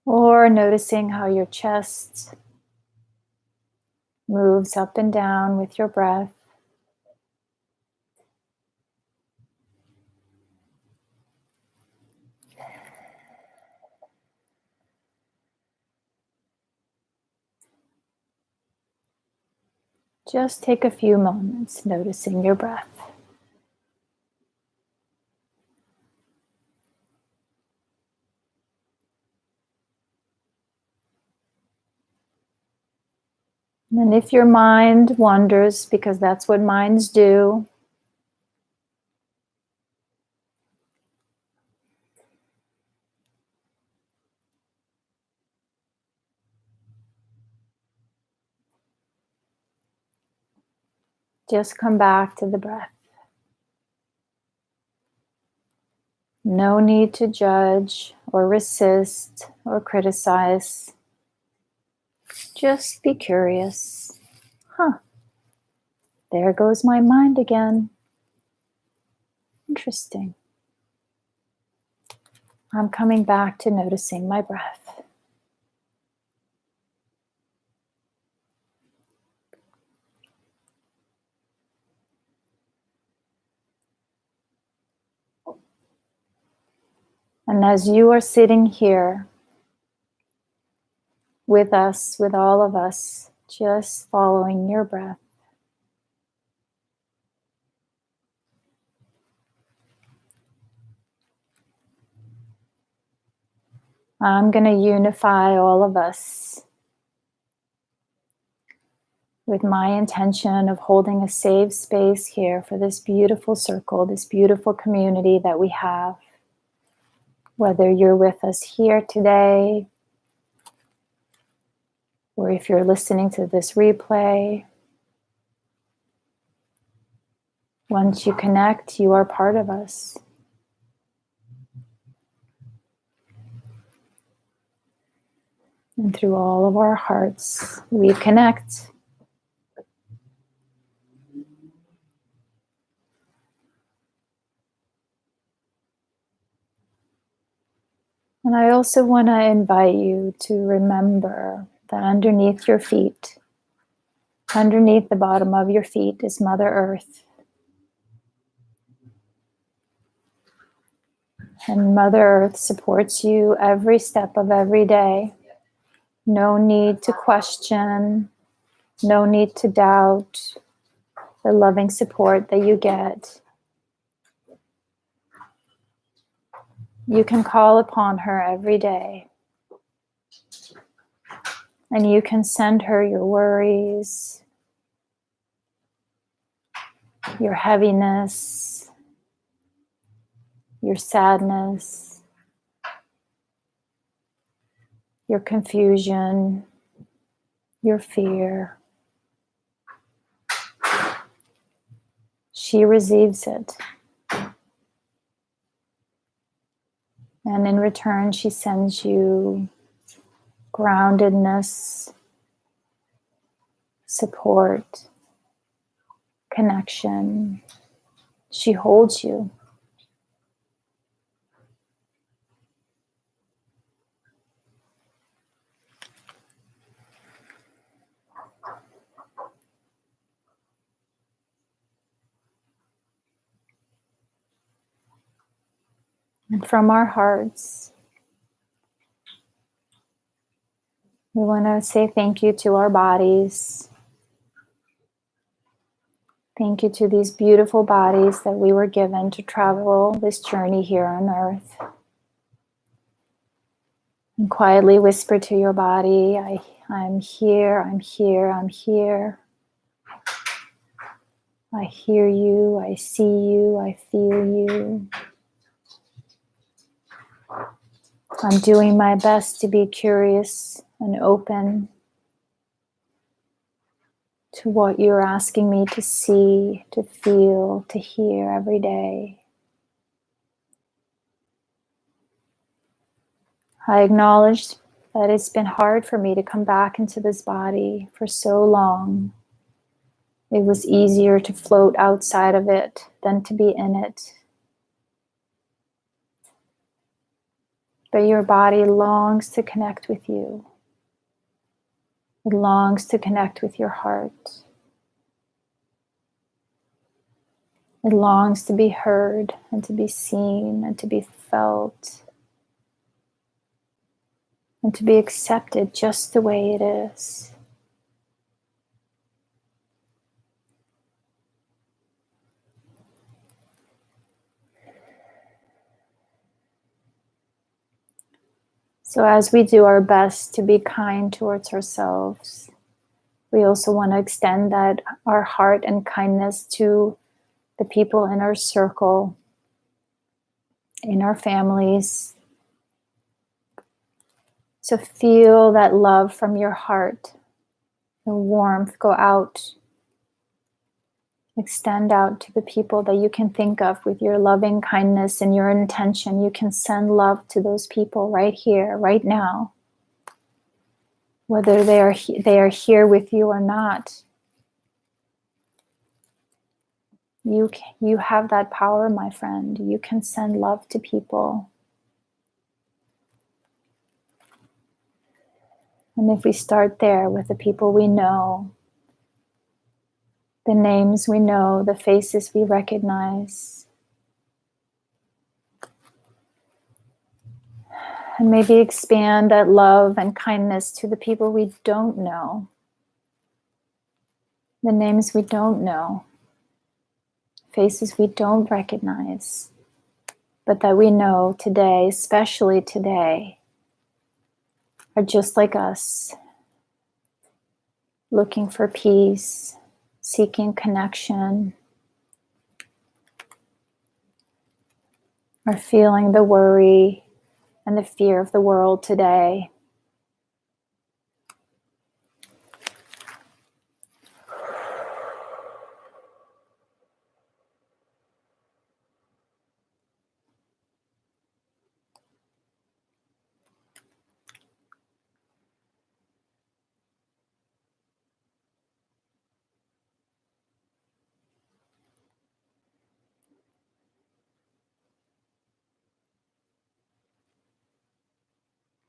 Or noticing how your chest moves up and down with your breath. Just take a few moments noticing your breath. And if your mind wanders, because that's what minds do, just come back to the breath. No need to judge or resist or criticize. Just be curious. There goes my mind again. Interesting. I'm coming back to noticing my breath. And as you are sitting here with us, with all of us, just following your breath, I'm going to unify all of us with my intention of holding a safe space here for this beautiful circle, this beautiful community that we have. Whether you're with us here today, or if you're listening to this replay, once you connect, you are part of us. And through all of our hearts, we connect. And I also want to invite you to remember that underneath your feet, underneath the bottom of your feet is Mother Earth. And Mother Earth supports you every step of every day. No need to question, no need to doubt the loving support that you get. You can call upon her every day. And you can send her your worries, your heaviness, your sadness, your confusion, your fear. She receives it. And in return, she sends you groundedness, support, connection. She holds you. And from our hearts, we want to say thank you to our bodies. Thank you to these beautiful bodies that we were given to travel this journey here on earth. And quietly whisper to your body, I'm here, I'm here, I'm here. I hear you, I see you, I feel you. I'm doing my best to be curious and open to what you're asking me to see, to feel, to hear every day. I acknowledge that it's been hard for me to come back into this body for so long. It was easier to float outside of it than to be in it. But your body longs to connect with you. It longs to connect with your heart. It longs to be heard and to be seen and to be felt and to be accepted just the way it is. So as we do our best to be kind towards ourselves, we also want to extend that our heart and kindness to the people in our circle, in our families. So feel that love from your heart, the warmth go out, extend out to the people that you can think of with your loving kindness and your intention. You can send love to those people right here, right now. Whether they are here with you or not. You have that power, my friend. You can send love to people. And if we start there with the people we know, the names we know, the faces we recognize, and maybe expand that love and kindness to the people we don't know, the names we don't know, faces we don't recognize, but that we know today, especially today, are just like us, looking for peace, seeking connection, are feeling the worry and the fear of the world today.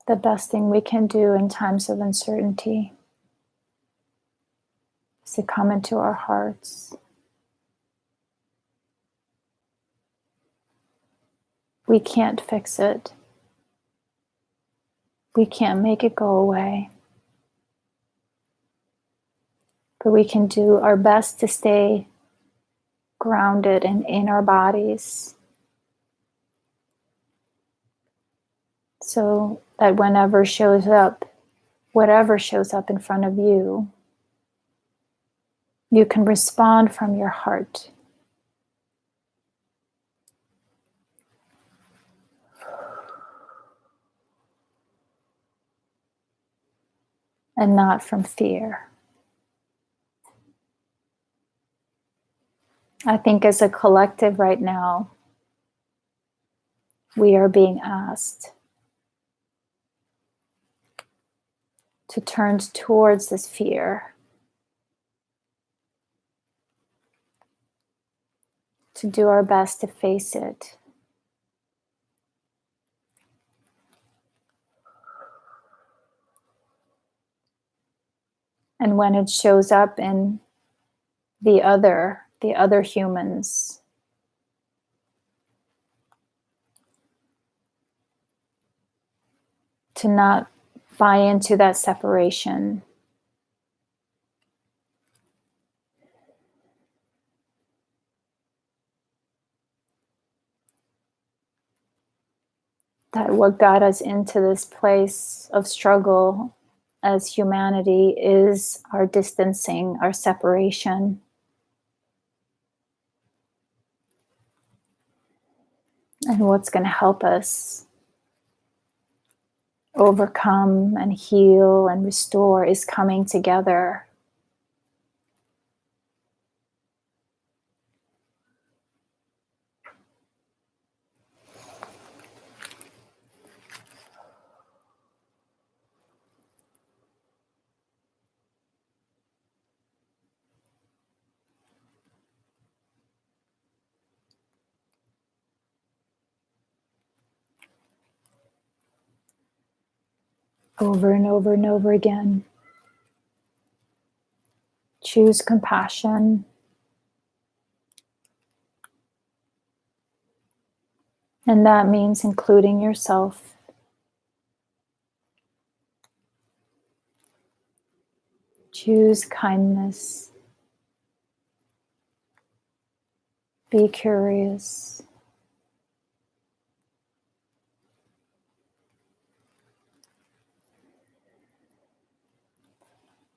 The best thing we can do in times of uncertainty is to come into our hearts. We can't fix it. We can't make it go away. But we can do our best to stay grounded and in our bodies, so that whatever shows up in front of you, you can respond from your heart and not from fear. I think as a collective right now, we are being asked to turn towards this fear, to do our best to face it. And when it shows up in the other humans, to not buy into that separation. That what got us into this place of struggle as humanity is our distancing, our separation. And what's going to help us overcome and heal and restore is coming together. Over and over and over again. Choose compassion. And that means including yourself. Choose kindness. Be curious.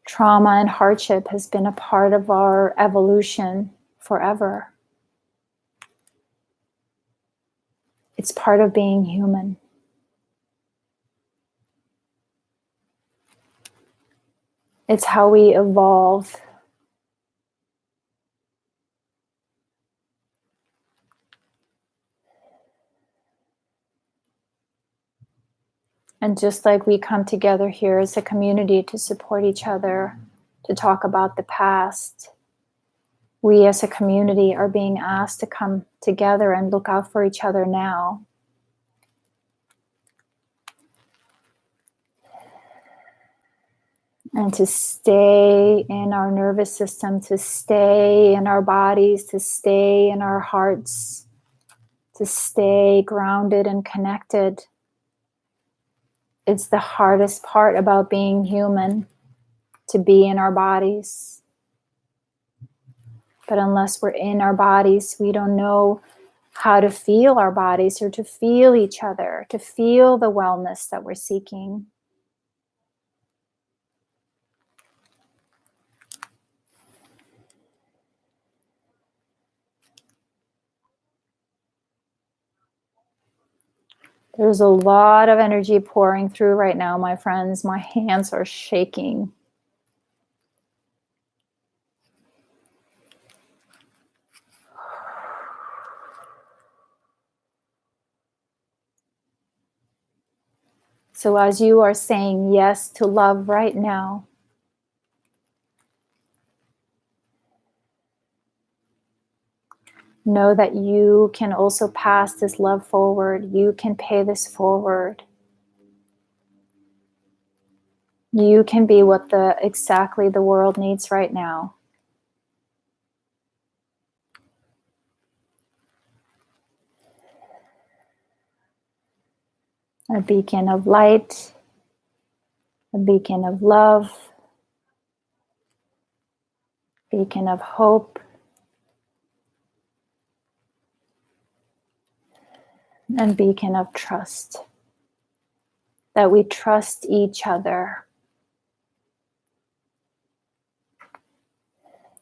Trauma and hardship has been a part of our evolution forever. It's part of being human. It's how we evolve. And just like we come together here as a community to support each other, to talk about the past, we as a community are being asked to come together and look out for each other now. And to stay in our nervous system, to stay in our bodies, to stay in our hearts, to stay grounded and connected. It's the hardest part about being human, to be in our bodies. But unless we're in our bodies, we don't know how to feel our bodies or to feel each other, to feel the wellness that we're seeking. There's a lot of energy pouring through right now, my friends. My hands are shaking. So as you are saying yes to love right now, know that you can also pass this love forward. You can pay this forward. You can be what exactly the world needs right now. A beacon of light, a beacon of love, beacon of hope, and beacon of trust. That we trust each other.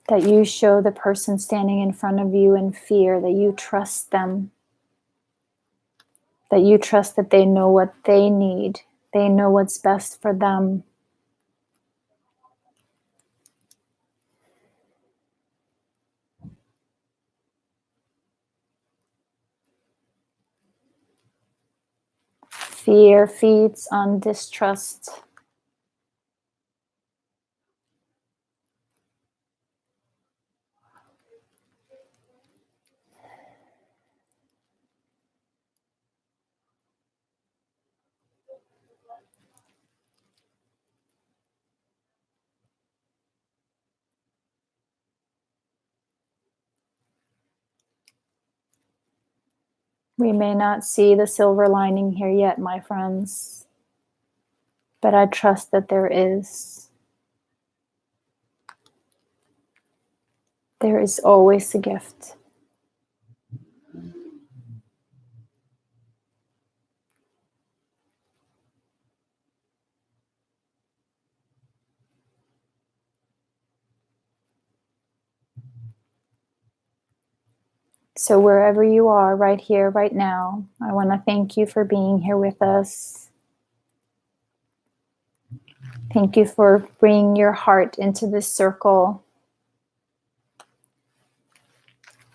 That you show the person standing in front of you in fear, that you trust them. That you trust that they know what they need. They know what's best for them. Fear feeds on distrust. We may not see the silver lining here yet, my friends, but I trust that there is. There is always a gift. So wherever you are, right here, right now, I want to thank you for being here with us. Thank you for bringing your heart into this circle.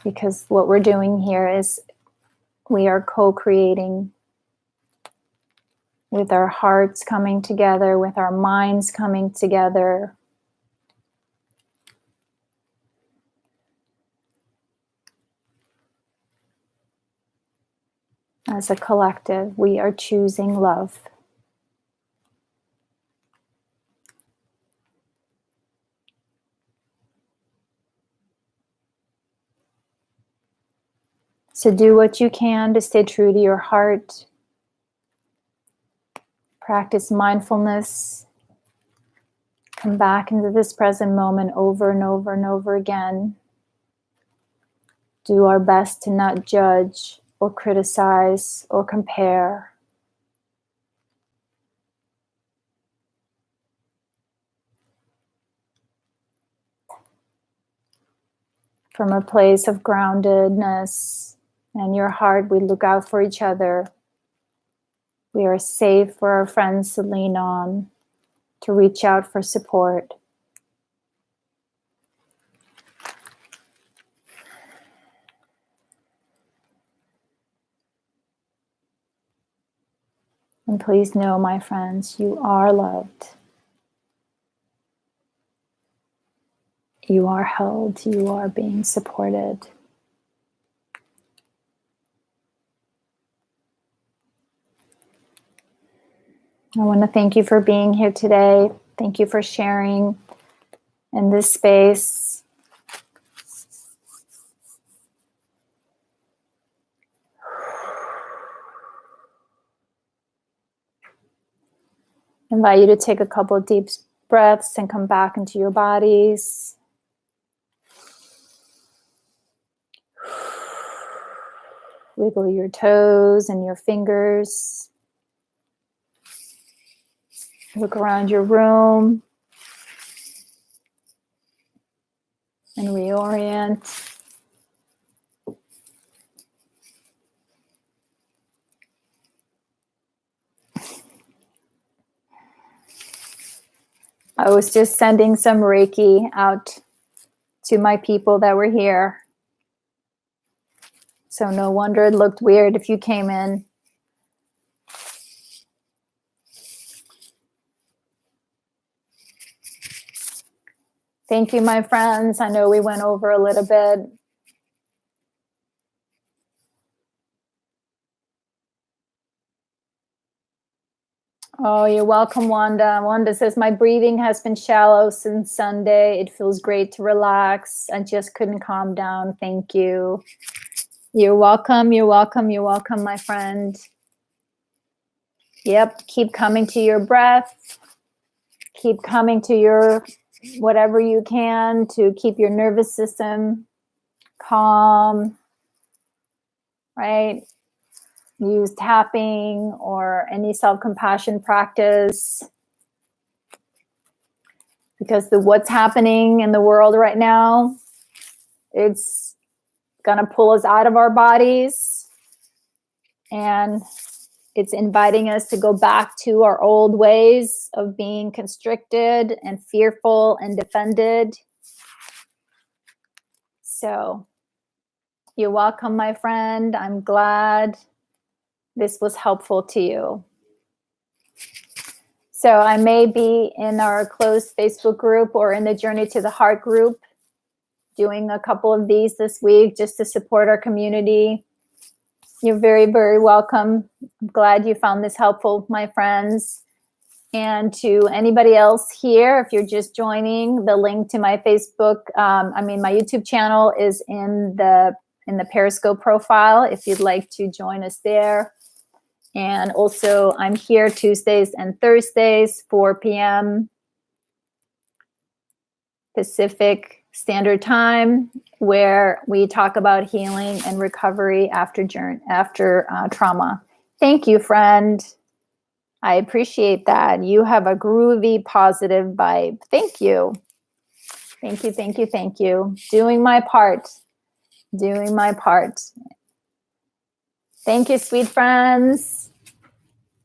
Because what we're doing here is we are co-creating with our hearts coming together, with our minds coming together. As a collective, we are choosing love. So do what you can to stay true to your heart. Practice mindfulness. Come back into this present moment over and over and over again. Do our best to not judge or criticize or compare. From a place of groundedness and your heart, we look out for each other. We are safe for our friends to lean on, to reach out for support. And please know, my friends, you are loved. You are held. You are being supported. I want to thank you for being here today. Thank you for sharing in this space. I invite you to take a couple of deep breaths and come back into your bodies. Wiggle your toes and your fingers. Look around your room and reorient. I was just sending some Reiki out to my people that were here. So no wonder it looked weird if you came in. Thank you, my friends. I know we went over a little bit. Oh, you're welcome, Wanda. Wanda says, my breathing has been shallow since Sunday. It feels great to relax. I just couldn't calm down. Thank you. You're welcome. You're welcome. You're welcome, my friend. Yep. Keep coming to your breath. Keep coming to your whatever you can to keep your nervous system calm, right? Use tapping or any self-compassion practice, because what's happening in the world right now, it's gonna pull us out of our bodies, and it's inviting us to go back to our old ways of being constricted and fearful and defended. So you're welcome, my friend. I'm glad this was helpful to you. So I may be in our closed Facebook group or in the Journey to the Heart group doing a couple of these this week just to support our community. You're very, very welcome. I'm glad you found this helpful, my friends. And to anybody else here, if you're just joining, the link to my Facebook, my YouTube channel is in the Periscope profile if you'd like to join us there. And also, I'm here Tuesdays and Thursdays, 4 p.m. Pacific Standard Time, where we talk about healing and recovery after trauma. Thank you, friend. I appreciate that. You have a groovy, positive vibe. Thank you. Thank you, thank you, thank you. Doing my part. Doing my part. Thank you, sweet friends.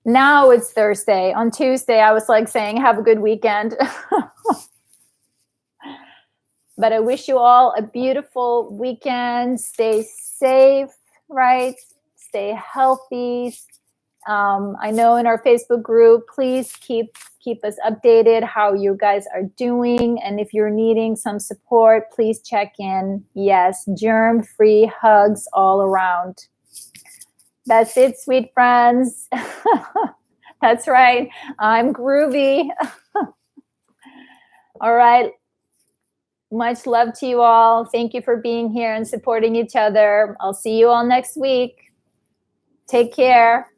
Now it's Thursday. On Tuesday, I was like saying, have a good weekend. But I wish you all a beautiful weekend. Stay safe, right? Stay healthy. I know in our Facebook group, please keep us updated how you guys are doing. And if you're needing some support, please check in. Yes, germ-free hugs all around. That's it, sweet friends. That's right. I'm groovy. All right. Much love to you all. Thank you for being here and supporting each other. I'll see you all next week. Take care.